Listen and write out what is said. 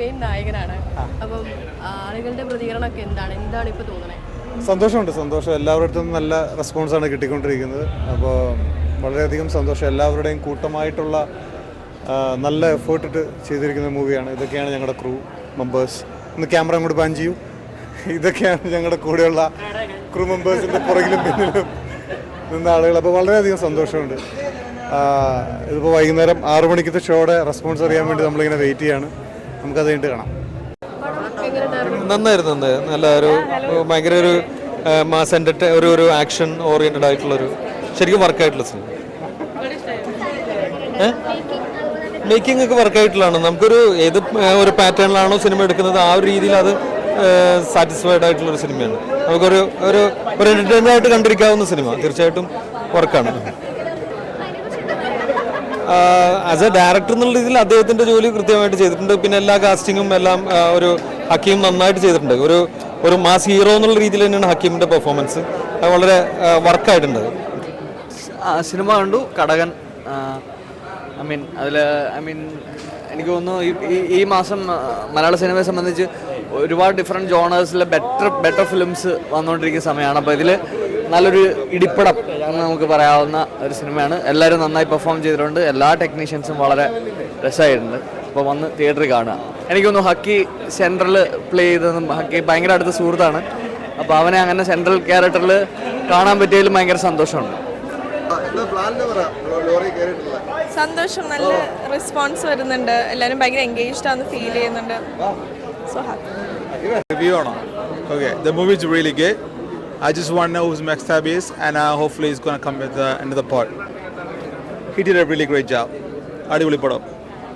Main നായകനാണ്. അപ്പം ആളുകളുടെ പ്രതികരണമൊക്കെ എന്താണ് ഇപ്പോൾ തോന്നുന്നത്? സന്തോഷം. എല്ലാവരുടെ അടുത്തും നല്ല റെസ്പോൺസാണ് കിട്ടിക്കൊണ്ടിരിക്കുന്നത്. അപ്പോൾ വളരെയധികം സന്തോഷം. എല്ലാവരുടെയും കൂട്ടമായിട്ടുള്ള നല്ല എഫേർട്ട് ഇട്ട് ചെയ്തിരിക്കുന്ന മൂവിയാണ്. ഇതൊക്കെയാണ് ഞങ്ങളുടെ ക്രൂ മെമ്പേഴ്സ്. ഇന്ന് ക്യാമറ അങ്ങോട്ട് പാൻ ചെയ്യൂ. ഇതൊക്കെയാണ് ഞങ്ങളുടെ കൂടെയുള്ള ക്രൂ മെമ്പേഴ്സിൻ്റെ പുറകിലും പിന്നിലും നിന്ന ആളുകൾ. അപ്പോൾ വളരെയധികം സന്തോഷമുണ്ട്. ഇതിപ്പോൾ വൈകുന്നേരം 6 മണിക്കത്തെ ഷോയുടെ റെസ്പോൺസ് അറിയാൻ വേണ്ടി നമ്മളിങ്ങനെ വെയിറ്റ് ചെയ്യാണ്. നമുക്കത് കഴിഞ്ഞിട്ട് കാണാം. നന്നായിരുന്നു. നല്ല ഒരു ഭയങ്കര ഒരു മാസ് ഒരു ആക്ഷൻ ഓറിയൻറ്റഡ് ആയിട്ടുള്ളൊരു ശരിക്കും വർക്കായിട്ടുള്ള സിനിമ. മേക്കിംഗ് ഒക്കെ വർക്കായിട്ടുള്ളതാണ്. നമുക്കൊരു ഏത് ഒരു പാറ്റേണിലാണോ സിനിമ എടുക്കുന്നത് ആ ഒരു രീതിയിൽ അത് സാറ്റിസ്ഫൈഡ് ആയിട്ടുള്ളൊരു സിനിമയാണ്. നമുക്കൊരു ഒരു ഒരു എൻ്റർടൈൻമെൻ്റ് ആയിട്ട് കണ്ടിരിക്കാവുന്ന സിനിമ. തീർച്ചയായിട്ടും വർക്കാണ്. ആസ് എ ഡയറക്ടർ എന്നുള്ള രീതിയിൽ അദ്ദേഹത്തിൻ്റെ ജോലി കൃത്യമായിട്ട് ചെയ്തിട്ടുണ്ട്. പിന്നെ എല്ലാ കാസ്റ്റിങ്ങും എല്ലാം ഒരു ഹക്കീം നന്നായിട്ട് ചെയ്തിട്ടുണ്ട്. ഒരു മാസ് ഹീറോ എന്നുള്ള രീതിയിൽ തന്നെയാണ് ഹക്കീമിൻ്റെ പെർഫോമൻസ്. അത് വളരെ വർക്കായിട്ടുണ്ട്. സിനിമ കണ്ടു. കടകൻ എനിക്ക് തോന്നുന്നു ഈ മാസം മലയാള സിനിമയെ സംബന്ധിച്ച് ഒരുപാട് ഡിഫറെൻറ്റ് ജോണേഴ്സിലെ ബെറ്റർ ഫിലിംസ് വന്നുകൊണ്ടിരിക്കുന്ന സമയമാണ്. അപ്പോൾ ഇതിൽ നല്ലൊരു ഇടിപ്പടം എന്ന് നമുക്ക് പറയാവുന്ന ഒരു സിനിമയാണ്. എല്ലാവരും നന്നായി പെർഫോം ചെയ്തിട്ടുണ്ട്. എല്ലാ ടെക്നീഷ്യൻസും വളരെ രസമായിട്ടുണ്ട്. അപ്പോൾ വന്ന് തിയേറ്ററിൽ കാണുക. എനിക്ക് തോന്നുന്നു ഹക്കി സെൻട്രൽ പ്ലേ ചെയ്തതും ഹക്കി ഭയങ്കര അടുത്ത സുഹൃത്താണ്. അപ്പോൾ അവനെ അങ്ങനെ സെൻട്രൽ ക്യാരക്ടറിൽ കാണാൻ പറ്റിയതിലും ഭയങ്കര സന്തോഷമുണ്ട്. സന്തോഷം. നല്ല റെസ്പോൺസ് വരുന്നുണ്ട്. എല്ലാവരും ഭയങ്കര എൻഗേജ്ഡ് ആണെന്ന് ഫീൽ ചെയ്യുന്നുണ്ട്. So happy. Review or not? Okay, the movie is really good. I just want to know who's Max Tab is, and hopefully he's going to come with another part. He did a really great job. Adivuli padam.